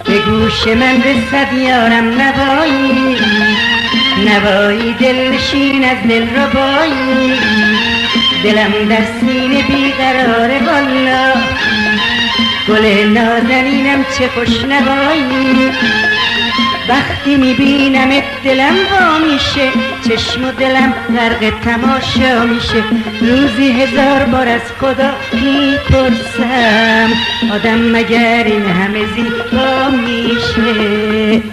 به گوش من رسد یارم نوایی، نوایی دلنشین از دل ربایی، دلم در سینه بیقراره والا، گل نازنینم چه خوش نوایی، وقتی میبینم دلم وا میشه، چشم و دلم غرق تماشا میشه، روزی 1000 بار از خدا میپرسم آدم مگر این همه زیبا میشه.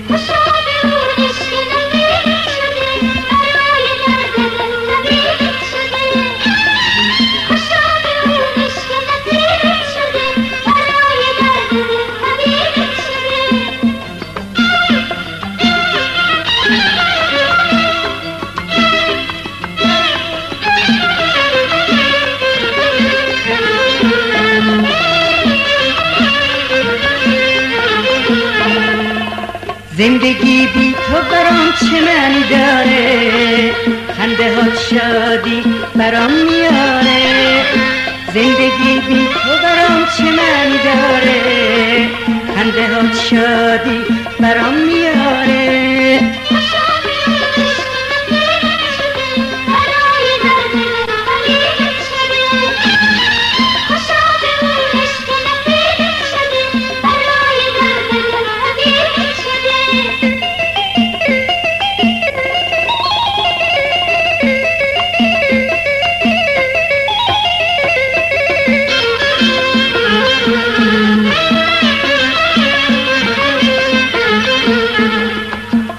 زندگی بی تو برام چه معنی داره، خنده ها شادی برام میاره، زندگی بی تو برام چه معنی داره، خنده ها شادی برام میاره.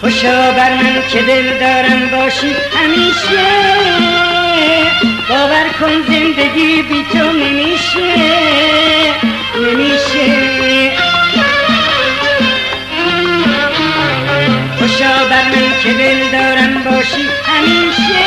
خوشا بر من که دل دارم باشی همیشه، باور کن زندگی بی تو نمیشه، نمیشه. خوشا بر من که دل دارم باشی همیشه،